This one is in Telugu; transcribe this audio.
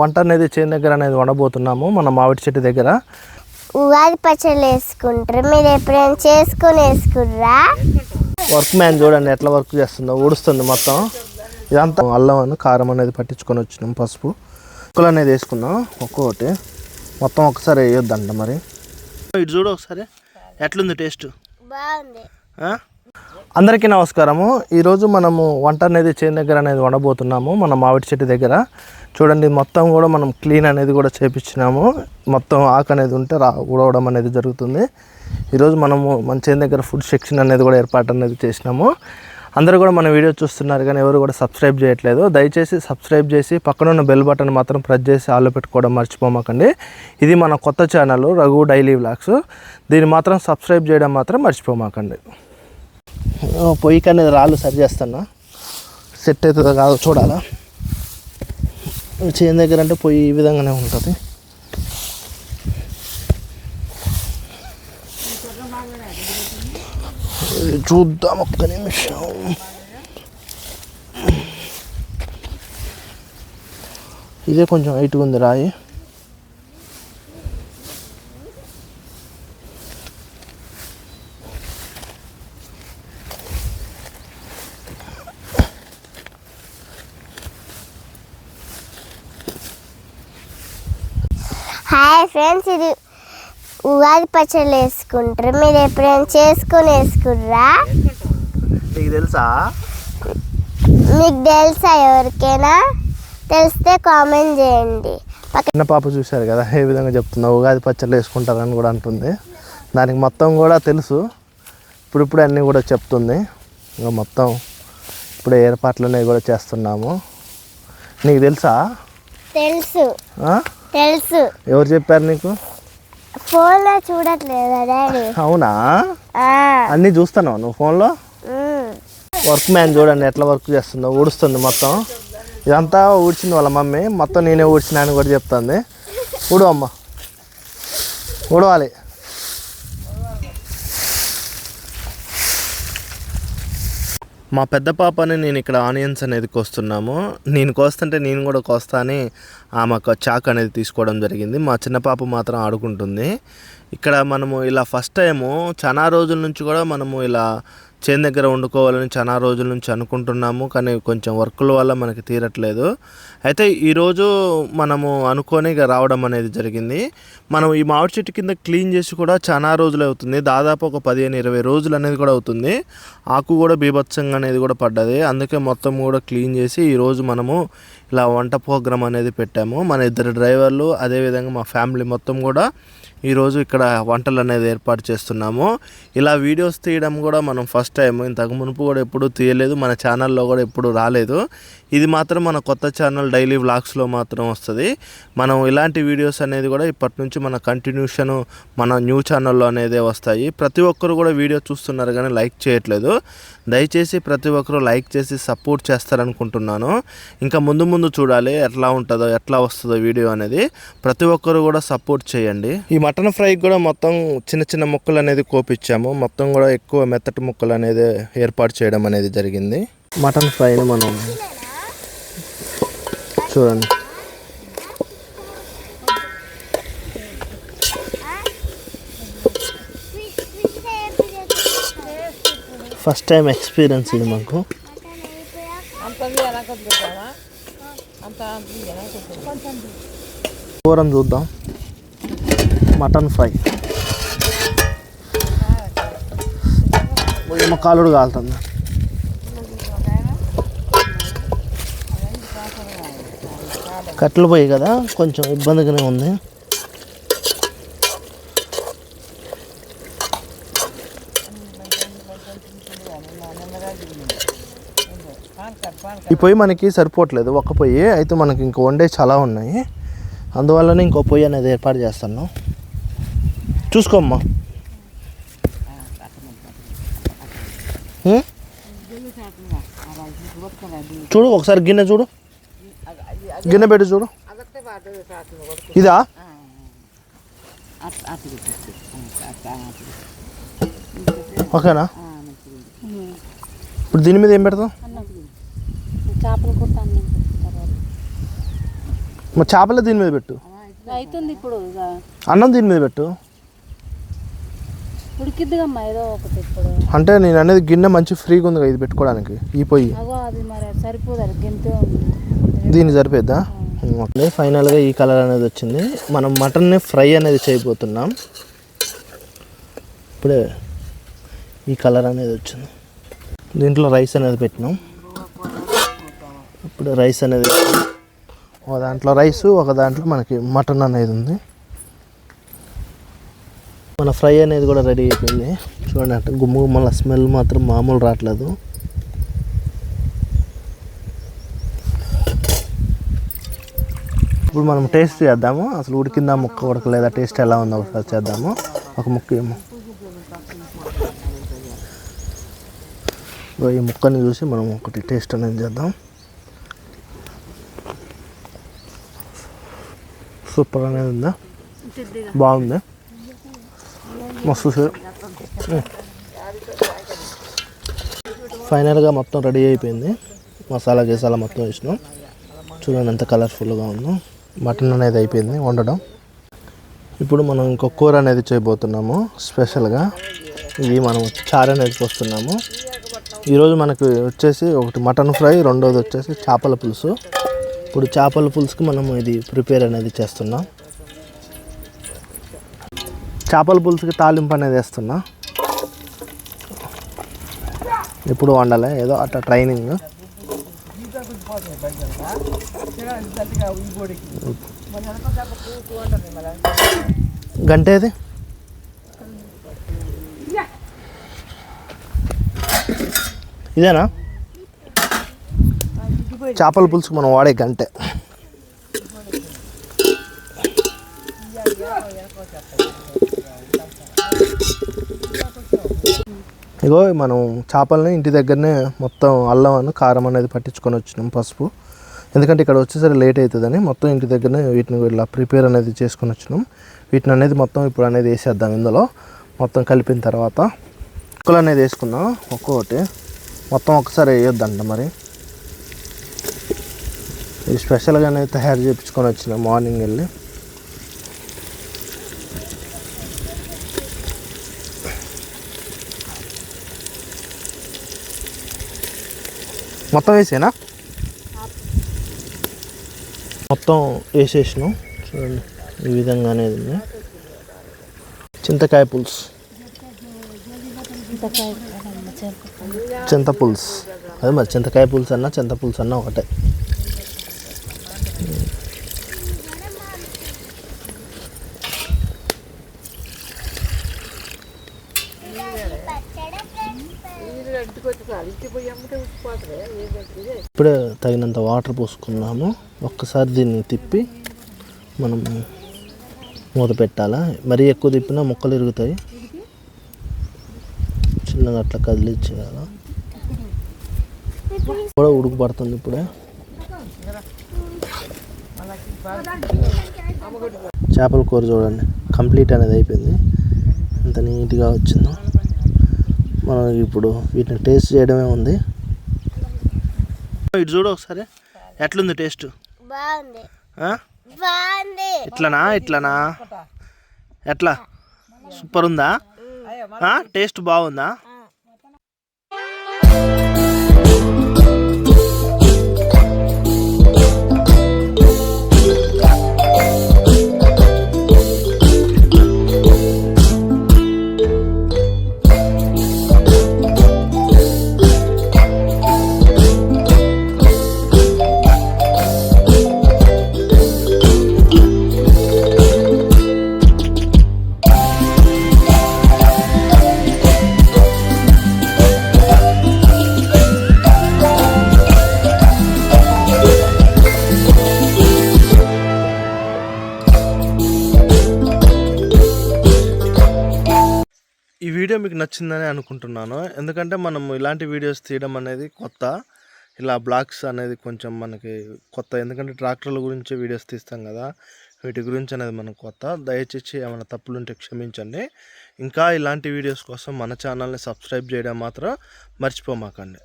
వంట అనేది చేను దగ్గర అనేది వండబోతున్నాము మన మామిడి చెట్టు దగ్గర. ఉగాది పచ్చళ్ళు వేసుకుంటారు, మీరు ఎప్పుడైనా చేసుకొని వేసుకుర్రా? వర్క్ మ్యాన్ చూడండి ఎట్లా వర్క్ చేస్తుందో, ఊడుస్తుంది మొత్తం. ఇదంతా అల్లం కారం అనేది పట్టించుకొని వచ్చినాం, పసుపు ముక్కలు అనేది వేసుకుందాం ఒక్కొక్కటి. మొత్తం ఒకసారి వేయొద్దంట మరి. ఇటు చూడు ఒకసారి ఎట్లుంది టేస్ట్. బాగుంది. అందరికీ నమస్కారము. ఈరోజు మనము వంట అనేది చేను దగ్గర అనేది వండబోతున్నాము మన మామిడి చెట్టు దగ్గర. చూడండి మొత్తం కూడా మనం క్లీన్ అనేది కూడా చేపించినాము. మొత్తం ఆకు అనేది ఉంటే ఊడవడం అనేది జరుగుతుంది. ఈరోజు మనము మన చేను దగ్గర ఫుడ్ సెక్షన్ అనేది కూడా ఏర్పాటు అనేది చేసినాము. అందరూ కూడా మన వీడియో చూస్తున్నారు కానీ ఎవరు కూడా సబ్స్క్రైబ్ చేయట్లేదు. దయచేసి సబ్స్క్రైబ్ చేసి పక్కన ఉన్న బెల్ బటన్ మాత్రం ప్రెస్ చేసి ఆల్లో పెట్టుకోవడం మర్చిపోమాకండి. ఇది మన కొత్త ఛానల్ రఘు డైలీ వ్లాగ్స్. దీన్ని మాత్రం సబ్స్క్రైబ్ చేయడం మాత్రం మర్చిపోమాకండి. పొయ్యికి అనేది రాళ్ళు సరి చేస్తున్నా, సెట్ అవుతుందో కాదో చూడాలా. చేను దగ్గర అంటే పొయ్యి ఈ విధంగానే ఉంటుంది. చూద్దాం ఒక్క నిమిషం. ఇదే కొంచెం హైట్గా ఉంది రాయి. హాయ్ ఫ్రెండ్స్, ఇది ఉగాది పచ్చళ్ళు వేసుకుంటారు, మీరు ఎప్పుడైనా చేసుకొని వేసుకుర్రా? నీకు తెలుసా? మీకు తెలుసా? ఎవరికైనా తెలిస్తే కామెంట్ చేయండి. చిన్న పాప చూశారు కదా ఏ విధంగా చెప్తుందో, ఉగాది పచ్చళ్ళు వేసుకుంటారని కూడా అంటుంది. దానికి మొత్తం కూడా తెలుసు, ఇప్పుడిప్పుడే అన్నీ కూడా చెప్తుంది. ఇంకా మొత్తం ఇప్పుడే ఏర్పాట్లు అనేవి కూడా చేస్తున్నాము. నీకు తెలుసా? తెలుసు. తెలుసు. ఎవరు చెప్పారు నీకు? ఫోన్లో చూడట్లేదా డాడీ? అవునా? అన్నీ చూస్తున్నావు నువ్వు ఫోన్లో? వర్క్ మ్యాన్ చూడండి ఎట్లా వర్క్ చేస్తుందో, ఊడుస్తుంది మొత్తం. ఇదంతా ఊడ్చింది వాళ్ళ మమ్మీ, మొత్తం నేనే ఊడ్చినా అని కూడా చెప్తుంది. ఊడు అమ్మ, ఊడవాలి. మా పెద్ద పాపని నేను ఇక్కడ ఆనియన్స్ అనేది కోస్తున్నాము. నేను కోస్తుంటే నేను కూడా కోస్తా అని ఆమెకు చాక్ అనేది తీసుకోవడం జరిగింది. మా చిన్న పాప మాత్రం ఆడుకుంటుంది. ఇక్కడ మనము ఇలా ఫస్ట్ టైము చాలా రోజుల నుంచి కూడా మనము ఇలా చేను దగ్గర వండుకోవాలని చాలా రోజుల నుంచి అనుకుంటున్నాము, కానీ కొంచెం వర్కుల వల్ల మనకి తీరట్లేదు. అయితే ఈరోజు మనము అనుకొని రావడం అనేది జరిగింది. మనం ఈ మామిడి చెట్టు కింద క్లీన్ చేసి కూడా చాలా రోజులు అవుతుంది, దాదాపు ఒక 15-20 రోజులు అనేది కూడా అవుతుంది. ఆకు కూడా బీభత్సంగా అనేది కూడా పడ్డది. అందుకే మొత్తం కూడా క్లీన్ చేసి ఈరోజు మనము ఇలా వంట ప్రోగ్రామ్ అనేది పెట్టాము. మన 2 డ్రైవర్లు అదేవిధంగా మా ఫ్యామిలీ మొత్తం కూడా ఈరోజు ఇక్కడ వంటలు అనేది ఏర్పాటు చేస్తున్నాము. ఇలా వీడియోస్ తీయడం కూడా మనం ఫస్ట్ టైం, ఇంతకు మునుపు కూడా ఎప్పుడూ తీయలేదు, మన ఛానల్లో కూడా ఎప్పుడు రాలేదు. ఇది మాత్రం మన కొత్త ఛానల్ డైలీ వ్లాగ్స్లో మాత్రం వస్తుంది. మనం ఇలాంటి వీడియోస్ అనేది కూడా ఇప్పటి నుంచి మన కంటిన్యూషన్ మన న్యూ ఛానల్లో అనేది వస్తాయి. ప్రతి ఒక్కరు కూడా వీడియో చూస్తున్నారు కానీ లైక్ చేయట్లేదు. దయచేసి ప్రతి ఒక్కరు లైక్ చేసి సపోర్ట్ చేస్తారనుకుంటున్నాను. ఇంకా ముందు ముందు చూడాలి ఎట్లా ఉంటుందో ఎట్లా వస్తుందో వీడియో అనేది. ప్రతి ఒక్కరు కూడా సపోర్ట్ చేయండి. ఈ మటన్ ఫ్రైకి కూడా మొత్తం చిన్న చిన్న ముక్కలు అనేది కోపించాము. మొత్తం కూడా ఎక్కువ మెత్తటి ముక్కలు అనేది ఏర్పాటు చేయడం అనేది జరిగింది. మటన్ ఫ్రైని మనం చూడండి, ఫస్ట్ టైం ఎక్స్పీరియన్స్ ఇది మాకు. కూరను చూద్దాం. మటన్ ఫ్రై ఏమో కాలుడు కాలుతుంది. కట్టెలు పోయి కదా కొంచెం ఇబ్బందిగానే ఉంది. ఈ పొయ్యి మనకి సరిపోవట్లేదు, ఒక్క పొయ్యి అయితే మనకి ఇంకో వండే చాలా ఉన్నాయి. అందువల్లనే ఇంకో పొయ్యి అనేది ఏర్పాటు చేస్తాను. చూసుకోమ్మా. చూడు ఒకసారి గిన్నె చూడు, గిన్నె పెట్టి చూడు. ఇదా? ఓకేనా? ఇప్పుడు దీని మీద ఏం పెడతాం? మరి చేపలే దీని మీద పెట్టు. అవుతుంది ఇప్పుడు ఇక అన్నం దీని మీద పెట్టు. ఉడికిద్దిగమ్మా ఏదో ఒకటి ఇప్పుడు. అంటే నేను అనేది గిన్నె మంచి ఫ్రీగా ఉంది కదా ఇది పెట్టుకోవడానికి. ఈ పొయ్యి అగో అది మరి సరిపోదు, అది గెంతే ఉంది. దీన్ని సరిపోద్దా? ఓకే, ఫైనల్గా ఈ కలర్ అనేది వచ్చింది. మనం మటన్ని ఫ్రై అనేది చేయబోతున్నాం. ఇప్పుడే ఈ కలర్ అనేది వచ్చింది. దీంట్లో రైస్ అనేది పెట్టినాం. ఇప్పుడు రైస్ అనేది ఒక దాంట్లో రైస్, ఒక దాంట్లో మనకి మటన్ అనేది ఉంది. మన ఫ్రై అనేది కూడా రెడీ అయిపోయింది. చూడండి, అంటే గుమ్మ గుమ్మల స్మెల్ మాత్రం మామూలు రావట్లేదు. ఇప్పుడు మనం టేస్ట్ చేద్దాము. అసలు ఉడికిందా ముక్క ఉడకలేదా, టేస్ట్ ఎలా ఉందో ఒకసారి చేద్దాము. ఒక ముక్క ఏమో ఈ ముక్కని చూసి మనం ఒకటి టేస్ట్ అనేది చేద్దాం. సూపర్ అనేది ఉందా, బాగుంది, మస్తు. ఫైనల్గా మొత్తం రెడీ అయిపోయింది. మసాలా గీసాలా మొత్తం వేసినాం. చూడండి ఎంత కలర్ఫుల్గా ఉందో. మటన్ అనేది అయిపోయింది వండడం. ఇప్పుడు మనం ఇంకొక కూర అనేది చేయబోతున్నాము స్పెషల్గా. ఇది మనం చారు అనేది పోస్తున్నాము. ఈరోజు మనకు వచ్చేసి ఒకటి మటన్ ఫ్రై, రెండోది వచ్చేసి చేపల పులుసు. ఇప్పుడు చేపల పులుసుకి మనం ఇది ప్రిపేర్ అనేది చేస్తున్నాం. చేపల పులుసుకి తాలింపు అనేది వేస్తున్నా. ఎప్పుడు వండాలి, ఏదో అట్లా ట్రైనింగ్. గంటేది ఇదేనా? చేపల పులుసుకు మనం వాడే గంటే. ఇగో మనం చేపలని ఇంటి దగ్గరనే మొత్తం అల్లం కారం అనేది పట్టించుకొని వచ్చినాం, పసుపు. ఎందుకంటే ఇక్కడ వచ్చేసరికి లేట్ అవుతుందని మొత్తం ఇంటి దగ్గరనే వీటిని ఇలా ప్రిపేర్ అనేది చేసుకొని వచ్చినాం. వీటిని అనేది మొత్తం ఇప్పుడు అనేది వేసేద్దాం. ఇందులో మొత్తం కలిపిన తర్వాత ముక్కలు అనేది వేసుకుందాం. ఒక్కొక్కటి మొత్తం ఒకసారి వేయొద్దంట. మరి ఇది స్పెషల్గానే తయారు చేయించుకొని వచ్చిన మార్నింగ్ వెళ్ళి. మొత్తం వేసేనా? మొత్తం వేసేసినాం. చూడండి ఈ విధంగా అనేది ఉంది. చింతకాయ పులుసు, చింత పులుసు. అదే మరి చింతకాయ పులుసు అన్నా చింత పులుసు అన్నా ఒకటే. ఇప్పుడే తగినంత వాటర్ పోసుకున్నాము. ఒక్కసారి దీన్ని తిప్పి మనం మూత పెట్టాలా. మరీ ఎక్కువ తిప్పినా ముక్కలు ఇరుగుతాయి. చిన్నగా అట్లా కదిలిచ్చేయాలా. కూడా ఉడుకు పడుతుంది ఇప్పుడే. చేపల కూర చూడండి కంప్లీట్ అనేది అయిపోయింది. ఎంత నీట్గా వచ్చిందో. మనం ఇప్పుడు వీటిని టేస్ట్ చేయడమే ఉంది. ఇటు చూడు ఒకసారి ఎట్లుంది టేస్ట్. బాగుంది. ఇట్లనా ఎట్లా సూపర్ ఉందా? టేస్ట్ బాగుందా? ఈ వీడియో మీకు నచ్చిందని అనుకుంటున్నాను. ఎందుకంటే మనం ఇలాంటి వీడియోస్ తీయడం అనేది కొత్త. ఇలా బ్లాగ్స్ అనేది కొంచెం మనకి కొత్త. ఎందుకంటే ట్రాక్టర్ల గురించి వీడియోస్ తీస్తాం కదా, వీటి గురించి అనేది మనకు కొత్త. దయచేసి ఏమైనా తప్పులుంటే క్షమించండి. ఇంకా ఇలాంటి వీడియోస్ కోసం మన ఛానల్ని సబ్స్క్రైబ్ చేయడం మాత్రం మర్చిపోమాకండి.